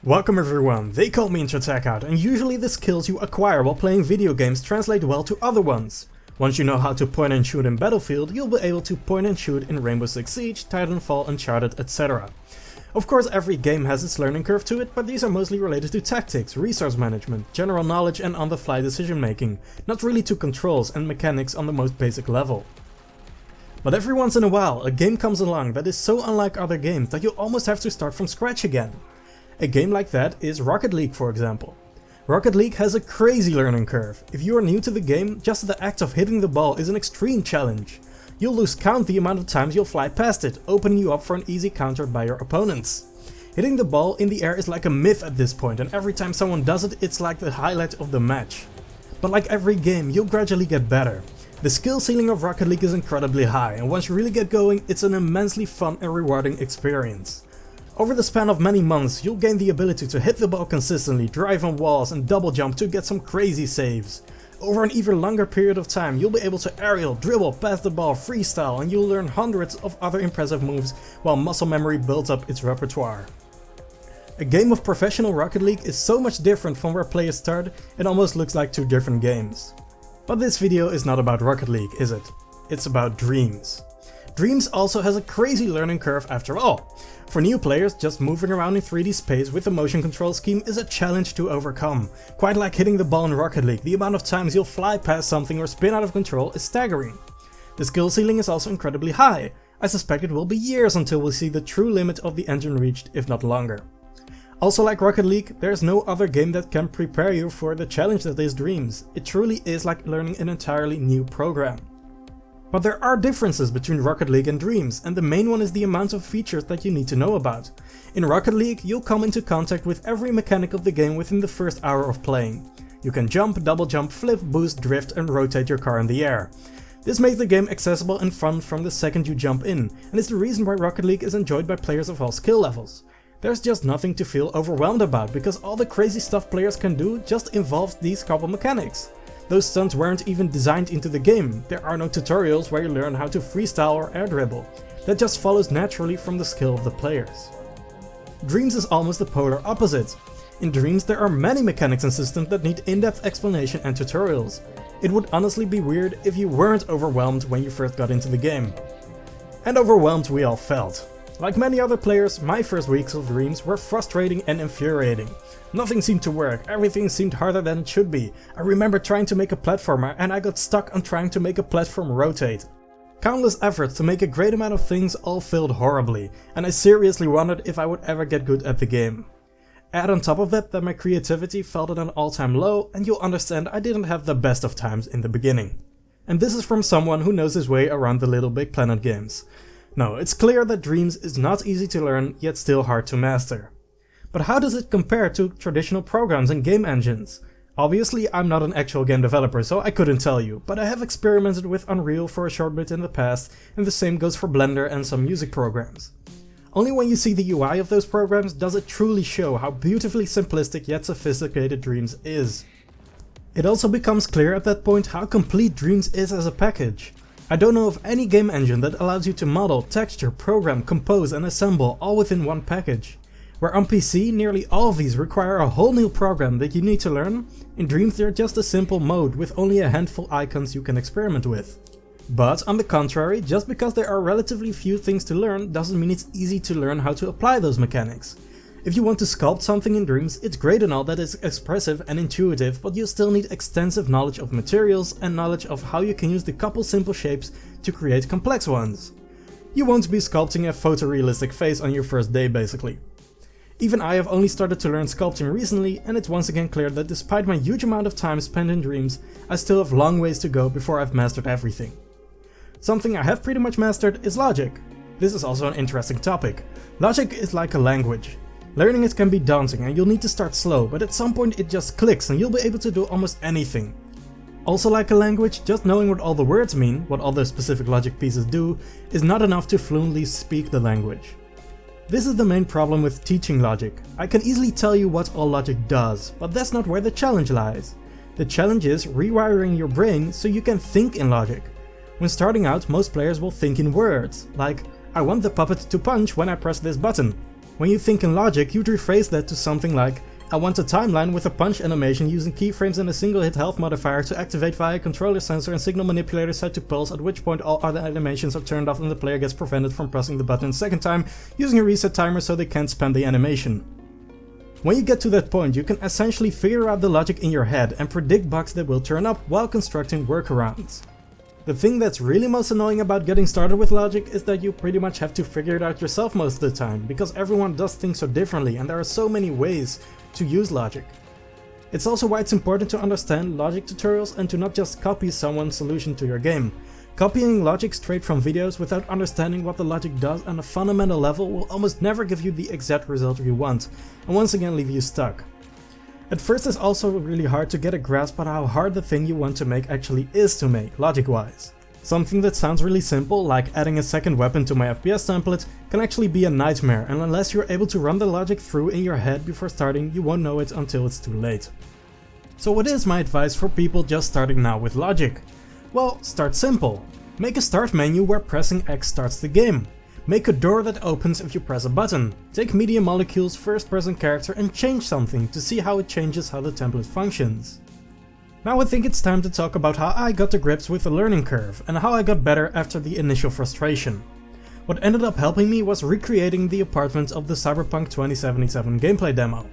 Welcome everyone, they call me IntroTechOut, and usually the skills you acquire while playing video games translate well to other ones. Once you know how to point and shoot in Battlefield, you'll be able to point and shoot in Rainbow Six Siege, Titanfall, Uncharted, etc. Of course every game has its learning curve to it, but these are mostly related to tactics, resource management, general knowledge and on-the-fly decision making, not really to controls and mechanics on the most basic level. But every once in a while a game comes along that is so unlike other games that you almost have to start from scratch again. A game like that is Rocket League, for example. Rocket League has a crazy learning curve. If you are new to the game, just the act of hitting the ball is an extreme challenge. You'll lose count the amount of times you'll fly past it, opening you up for an easy counter by your opponents. Hitting the ball in the air is like a myth at this point, and every time someone does it, it's like the highlight of the match. But like every game, you'll gradually get better. The skill ceiling of Rocket League is incredibly high, and once you really get going, it's an immensely fun and rewarding experience. Over the span of many months, you'll gain the ability to hit the ball consistently, drive on walls and double jump to get some crazy saves. Over an even longer period of time, you'll be able to aerial, dribble, pass the ball, freestyle, and you'll learn hundreds of other impressive moves while muscle memory builds up its repertoire. A game of professional Rocket League is so much different from where players start, it almost looks like two different games. But this video is not about Rocket League, is it? It's about Dreams. Dreams also has a crazy learning curve after all. For new players, just moving around in 3D space with the motion control scheme is a challenge to overcome. Quite like hitting the ball in Rocket League, the amount of times you'll fly past something or spin out of control is staggering. The skill ceiling is also incredibly high. I suspect it will be years until we'll see the true limit of the engine reached, if not longer. Also like Rocket League, there's no other game that can prepare you for the challenge that is Dreams. It truly is like learning an entirely new program. But there are differences between Rocket League and Dreams, and the main one is the amount of features that you need to know about. In Rocket League, you'll come into contact with every mechanic of the game within the first hour of playing. You can jump, double jump, flip, boost, drift and rotate your car in the air. This makes the game accessible and fun from the second you jump in, and is the reason why Rocket League is enjoyed by players of all skill levels. There's just nothing to feel overwhelmed about, because all the crazy stuff players can do just involves these couple mechanics. Those stunts weren't even designed into the game. There are no tutorials where you learn how to freestyle or air dribble. That just follows naturally from the skill of the players. Dreams is almost the polar opposite. In Dreams there are many mechanics and systems that need in-depth explanation and tutorials. It would honestly be weird if you weren't overwhelmed when you first got into the game. And overwhelmed we all felt. Like many other players, my first weeks of Dreams were frustrating and infuriating. Nothing seemed to work, everything seemed harder than it should be. I remember trying to make a platformer and I got stuck on trying to make a platform rotate. Countless efforts to make a great amount of things all failed horribly, and I seriously wondered if I would ever get good at the game. Add on top of that my creativity felt at an all-time low, and you'll understand I didn't have the best of times in the beginning. And this is from someone who knows his way around the Little Big Planet games. No, it's clear that Dreams is not easy to learn, yet still hard to master. But how does it compare to traditional programs and game engines? Obviously I'm not an actual game developer, so I couldn't tell you, but I have experimented with Unreal for a short bit in the past, and the same goes for Blender and some music programs. Only when you see the UI of those programs does it truly show how beautifully simplistic yet sophisticated Dreams is. It also becomes clear at that point how complete Dreams is as a package. I don't know of any game engine that allows you to model, texture, program, compose and assemble all within one package. Where on PC nearly all of these require a whole new program that you need to learn, in Dreams they're just a simple mode with only a handful icons you can experiment with. But on the contrary, just because there are relatively few things to learn doesn't mean it's easy to learn how to apply those mechanics. If you want to sculpt something in Dreams, it's great and all that it's expressive and intuitive, but you still need extensive knowledge of materials and knowledge of how you can use the couple simple shapes to create complex ones. You won't be sculpting a photorealistic face on your first day basically. Even I have only started to learn sculpting recently, and it's once again clear that despite my huge amount of time spent in Dreams, I still have long ways to go before I've mastered everything. Something I have pretty much mastered is logic. This is also an interesting topic. Logic is like a language. Learning it can be daunting and you'll need to start slow, but at some point it just clicks and you'll be able to do almost anything. Also like a language, just knowing what all the words mean, what all the specific logic pieces do, is not enough to fluently speak the language. This is the main problem with teaching logic. I can easily tell you what all logic does, but that's not where the challenge lies. The challenge is rewiring your brain so you can think in logic. When starting out, most players will think in words, like I want the puppet to punch when I press this button. When you think in logic, you'd rephrase that to something like, I want a timeline with a punch animation using keyframes and a single hit health modifier to activate via controller sensor and signal manipulator set to pulse, at which point all other animations are turned off and the player gets prevented from pressing the button a second time using a reset timer so they can't spam the animation. When you get to that point, you can essentially figure out the logic in your head and predict bugs that will turn up while constructing workarounds. The thing that's really most annoying about getting started with logic is that you pretty much have to figure it out yourself most of the time, because everyone does things so differently and there are so many ways to use logic. It's also why it's important to understand logic tutorials and to not just copy someone's solution to your game. Copying logic straight from videos without understanding what the logic does on a fundamental level will almost never give you the exact result you want, and once again leave you stuck. At first it's also really hard to get a grasp on how hard the thing you want to make actually is to make, logic-wise. Something that sounds really simple, like adding a second weapon to my FPS template, can actually be a nightmare, and unless you're able to run the logic through in your head before starting, you won't know it until it's too late. So what is my advice for people just starting now with logic? Well, start simple. Make a start menu where pressing X starts the game. Make a door that opens if you press a button. Take Media Molecule's first person character and change something to see how it changes how the template functions. Now I think it's time to talk about how I got to grips with the learning curve and how I got better after the initial frustration. What ended up helping me was recreating the apartment of the Cyberpunk 2077 gameplay demo.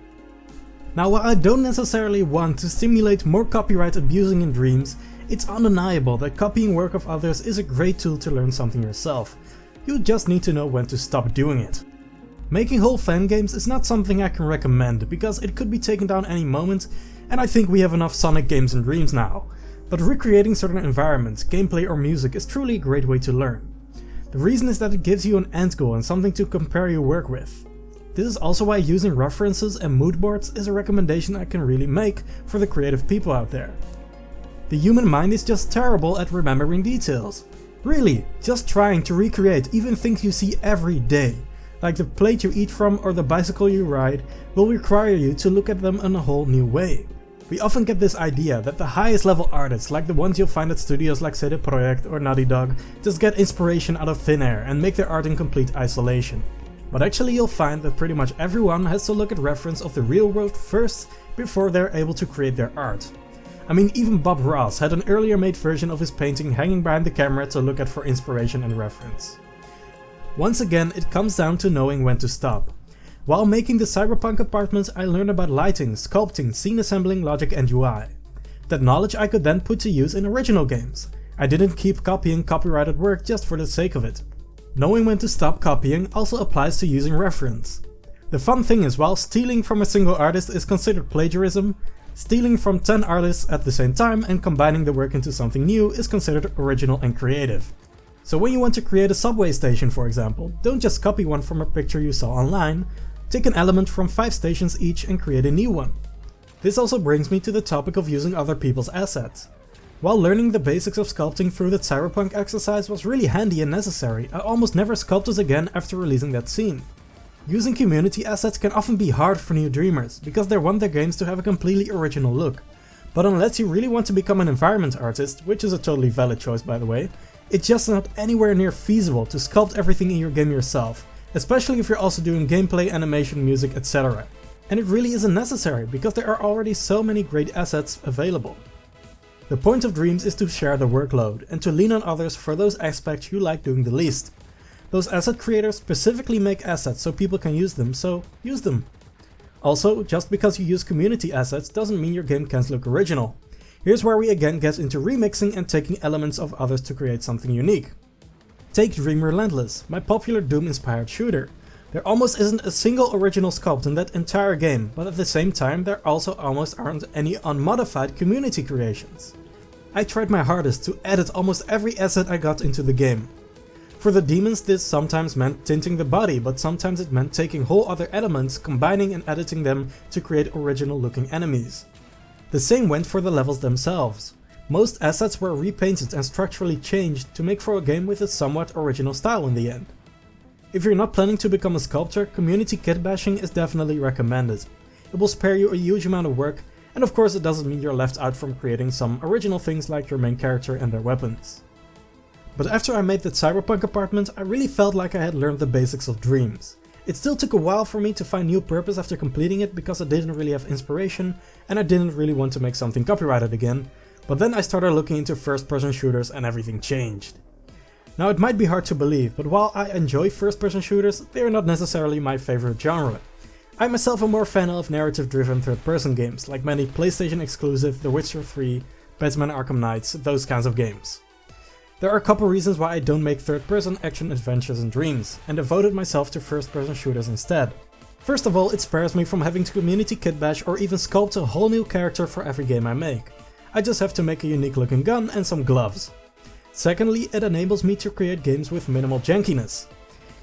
Now while I don't necessarily want to stimulate more copyright abusing in Dreams, it's undeniable that copying work of others is a great tool to learn something yourself. You just need to know when to stop doing it. Making whole fan games is not something I can recommend because it could be taken down any moment, and I think we have enough Sonic games in Dreams now. But recreating certain environments, gameplay or music is truly a great way to learn. The reason is that it gives you an end goal and something to compare your work with. This is also why using references and mood boards is a recommendation I can really make for the creative people out there. The human mind is just terrible at remembering details. Really, just trying to recreate even things you see every day, like the plate you eat from or the bicycle you ride, will require you to look at them in a whole new way. We often get this idea that the highest level artists, like the ones you'll find at studios like CD Projekt or Naughty Dog, just get inspiration out of thin air and make their art in complete isolation. But actually you'll find that pretty much everyone has to look at reference of the real world first before they're able to create their art. I mean, even Bob Ross had an earlier made version of his painting hanging behind the camera to look at for inspiration and reference. Once again, it comes down to knowing when to stop. While making the Cyberpunk apartments, I learned about lighting, sculpting, scene assembling, logic and UI. That knowledge I could then put to use in original games. I didn't keep copying copyrighted work just for the sake of it. Knowing when to stop copying also applies to using reference. The fun thing is, while stealing from a single artist is considered plagiarism, stealing from 10 artists at the same time and combining the work into something new is considered original and creative. So when you want to create a subway station, for example, don't just copy one from a picture you saw online, take an element from 5 stations each and create a new one. This also brings me to the topic of using other people's assets. While learning the basics of sculpting through that Cyberpunk exercise was really handy and necessary, I almost never sculpted again after releasing that scene. Using community assets can often be hard for new dreamers, because they want their games to have a completely original look. But unless you really want to become an environment artist, which is a totally valid choice by the way, it's just not anywhere near feasible to sculpt everything in your game yourself, especially if you're also doing gameplay, animation, music, etc. And it really isn't necessary, because there are already so many great assets available. The point of Dreams is to share the workload, and to lean on others for those aspects you like doing the least. Those asset creators specifically make assets so people can use them, so use them. Also, just because you use community assets doesn't mean your game can't look original. Here's where we again get into remixing and taking elements of others to create something unique. Take Dream Relentless, my popular Doom-inspired shooter. There almost isn't a single original sculpt in that entire game, but at the same time there also almost aren't any unmodified community creations. I tried my hardest to edit almost every asset I got into the game. For the demons this sometimes meant tinting the body, but sometimes it meant taking whole other elements, combining and editing them to create original looking enemies. The same went for the levels themselves. Most assets were repainted and structurally changed to make for a game with a somewhat original style in the end. If you're not planning to become a sculptor, community kit bashing is definitely recommended. It will spare you a huge amount of work, and of course it doesn't mean you're left out from creating some original things like your main character and their weapons. But after I made that Cyberpunk apartment, I really felt like I had learned the basics of Dreams. It still took a while for me to find new purpose after completing it because I didn't really have inspiration and I didn't really want to make something copyrighted again, but then I started looking into first-person shooters and everything changed. Now it might be hard to believe, but while I enjoy first-person shooters, they are not necessarily my favorite genre. I myself am more fan of narrative-driven third-person games, like many PlayStation exclusive The Witcher 3, Batman Arkham Knights, those kinds of games. There are a couple reasons why I don't make third-person action adventures and dreams, and devoted myself to first-person shooters instead. First of all, it spares me from having to community kitbash or even sculpt a whole new character for every game I make. I just have to make a unique looking gun and some gloves. Secondly, it enables me to create games with minimal jankiness.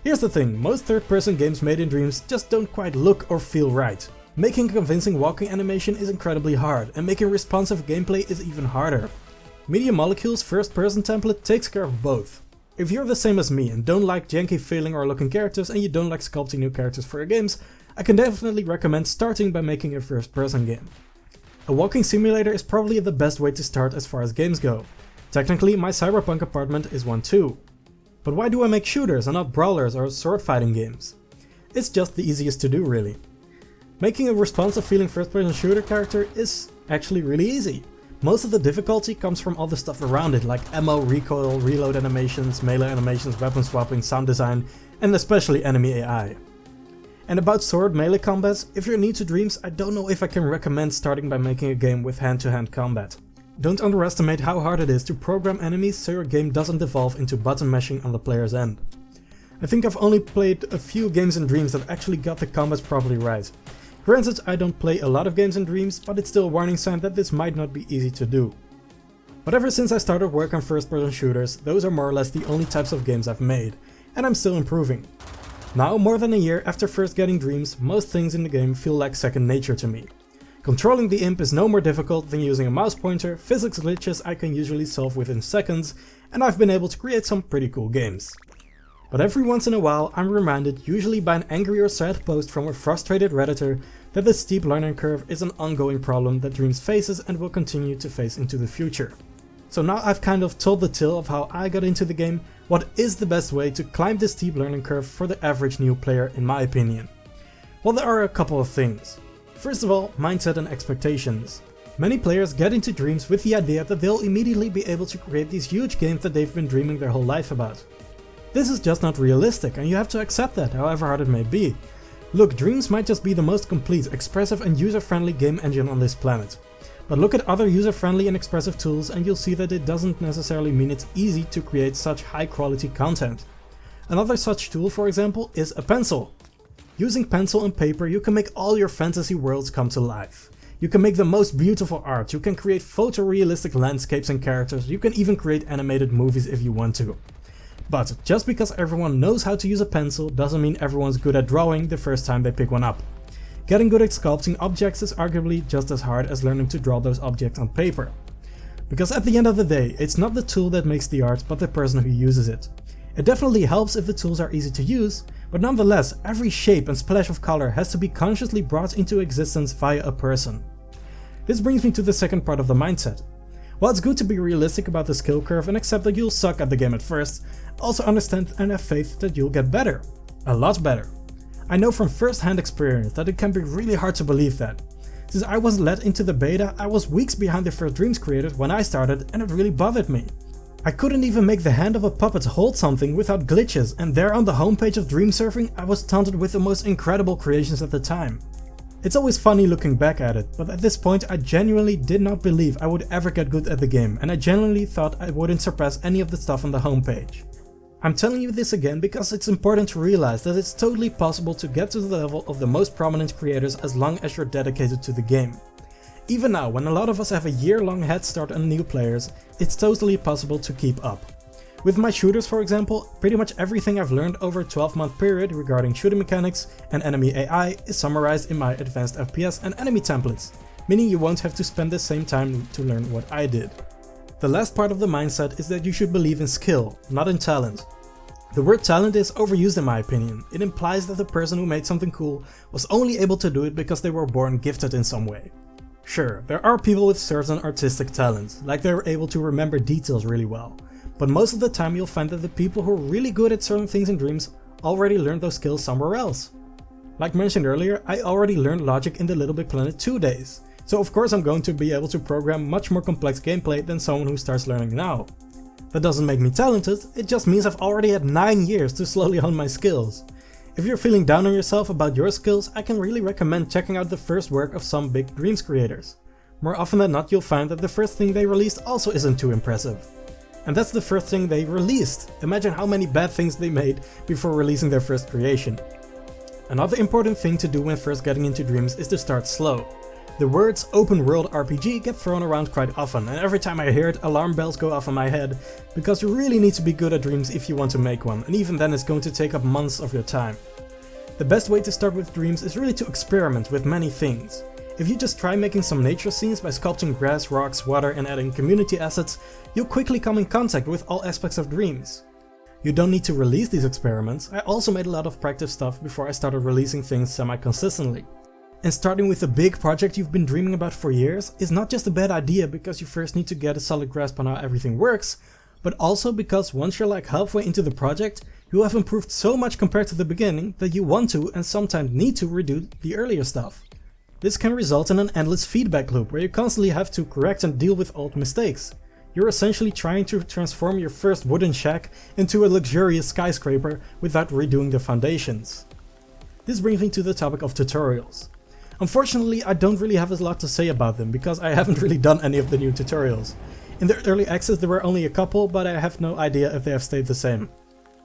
Here's the thing, most third-person games made in Dreams just don't quite look or feel right. Making a convincing walking animation is incredibly hard, and making responsive gameplay is even harder. Media Molecule's first-person template takes care of both. If you're the same as me and don't like janky feeling or looking characters and you don't like sculpting new characters for your games, I can definitely recommend starting by making a first-person game. A walking simulator is probably the best way to start as far as games go. Technically, my Cyberpunk apartment is one too. But why do I make shooters and not brawlers or sword fighting games? It's just the easiest to do, really. Making a responsive feeling first-person shooter character is actually really easy. Most of the difficulty comes from all the stuff around it, like ammo, recoil, reload animations, melee animations, weapon swapping, sound design, and especially enemy AI. And about sword melee combats, if you're new to Dreams, I don't know if I can recommend starting by making a game with hand-to-hand combat. Don't underestimate how hard it is to program enemies so your game doesn't devolve into button mashing on the player's end. I think I've only played a few games in Dreams that actually got the combats properly right. Granted, I don't play a lot of games in Dreams, but it's still a warning sign that this might not be easy to do. But ever since I started work on first-person shooters, those are more or less the only types of games I've made, and I'm still improving. Now, more than a year after first getting Dreams, most things in the game feel like second nature to me. Controlling the imp is no more difficult than using a mouse pointer, physics glitches I can usually solve within seconds, and I've been able to create some pretty cool games. But every once in a while I'm reminded, usually by an angry or sad post from a frustrated redditor, that the steep learning curve is an ongoing problem that Dreams faces and will continue to face into the future. So now I've kind of told the tale of how I got into the game, what is the best way to climb this steep learning curve for the average new player in my opinion. Well, there are a couple of things. First of all, mindset and expectations. Many players get into Dreams with the idea that they'll immediately be able to create these huge games that they've been dreaming their whole life about. This is just not realistic, and you have to accept that, however hard it may be. Look, Dreams might just be the most complete, expressive and user-friendly game engine on this planet. But look at other user-friendly and expressive tools and you'll see that it doesn't necessarily mean it's easy to create such high-quality content. Another such tool, for example, is a pencil. Using pencil and paper, you can make all your fantasy worlds come to life. You can make the most beautiful art, you can create photorealistic landscapes and characters, you can even create animated movies if you want to. But just because everyone knows how to use a pencil doesn't mean everyone's good at drawing the first time they pick one up. Getting good at sculpting objects is arguably just as hard as learning to draw those objects on paper. Because at the end of the day, it's not the tool that makes the art, but the person who uses it. It definitely helps if the tools are easy to use, but nonetheless, every shape and splash of color has to be consciously brought into existence via a person. This brings me to the second part of the mindset. While it's good to be realistic about the skill curve and accept that you'll suck at the game at first, also understand and have faith that you'll get better. A lot better. I know from first-hand experience that it can be really hard to believe that. Since I was let into the beta, I was weeks behind the first Dreams creators when I started and it really bothered me. I couldn't even make the hand of a puppet hold something without glitches, and there on the homepage of Dream Surfing I was taunted with the most incredible creations at the time. It's always funny looking back at it, but at this point I genuinely did not believe I would ever get good at the game, and I genuinely thought I wouldn't surpass any of the stuff on the homepage. I'm telling you this again because it's important to realize that it's totally possible to get to the level of the most prominent creators as long as you're dedicated to the game. Even now, when a lot of us have a year-long head start on new players, it's totally possible to keep up. With my shooters, for example, pretty much everything I've learned over a 12-month period regarding shooting mechanics and enemy AI is summarized in my advanced FPS and enemy templates, meaning you won't have to spend the same time to learn what I did. The last part of the mindset is that you should believe in skill, not in talent. The word talent is overused in my opinion. It implies that the person who made something cool was only able to do it because they were born gifted in some way. Sure, there are people with certain artistic talents, like they're able to remember details really well, but most of the time you'll find that the people who are really good at certain things in Dreams already learned those skills somewhere else. Like mentioned earlier, I already learned logic in the Little Big Planet 2 days, so of course I'm going to be able to program much more complex gameplay than someone who starts learning now. That doesn't make me talented, it just means I've already had 9 years to slowly hone my skills. If you're feeling down on yourself about your skills, I can really recommend checking out the first work of some big Dreams creators. More often than not, you'll find that the first thing they released also isn't too impressive. And that's the first thing they released. Imagine how many bad things they made before releasing their first creation. Another important thing to do when first getting into Dreams is to start slow. The words open world RPG get thrown around quite often, and every time I hear it, alarm bells go off in my head, because you really need to be good at Dreams if you want to make one, and even then it's going to take up months of your time. The best way to start with Dreams is really to experiment with many things. If you just try making some nature scenes by sculpting grass, rocks, water and adding community assets, you'll quickly come in contact with all aspects of Dreams. You don't need to release these experiments. I also made a lot of practice stuff before I started releasing things semi-consistently. And starting with a big project you've been dreaming about for years is not just a bad idea because you first need to get a solid grasp on how everything works, but also because once you're like halfway into the project, you have improved so much compared to the beginning that you want to and sometimes need to redo the earlier stuff. This can result in an endless feedback loop where you constantly have to correct and deal with old mistakes. You're essentially trying to transform your first wooden shack into a luxurious skyscraper without redoing the foundations. This brings me to the topic of tutorials. Unfortunately, I don't really have a lot to say about them because I haven't really done any of the new tutorials. In the early access there were only a couple, but I have no idea if they have stayed the same.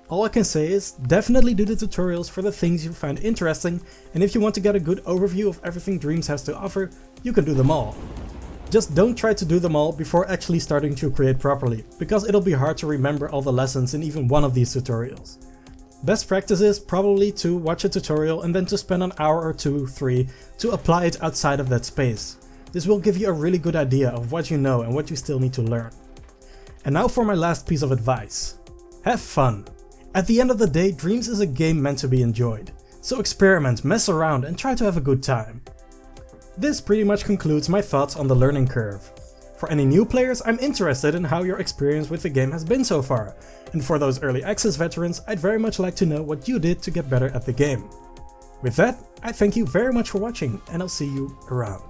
All I can say is, definitely do the tutorials for the things you find interesting, and if you want to get a good overview of everything Dreams has to offer, you can do them all. Just don't try to do them all before actually starting to create properly, because it'll be hard to remember all the lessons in even one of these tutorials. Best practice is probably to watch a tutorial and then to spend an hour or 2, 3 to apply it outside of that space. This will give you a really good idea of what you know and what you still need to learn. And now for my last piece of advice. Have fun. At the end of the day, Dreams is a game meant to be enjoyed. So experiment, mess around and try to have a good time. This pretty much concludes my thoughts on the learning curve. For any new players, I'm interested in how your experience with the game has been so far. And for those early access veterans, I'd very much like to know what you did to get better at the game. With that, I thank you very much for watching and I'll see you around.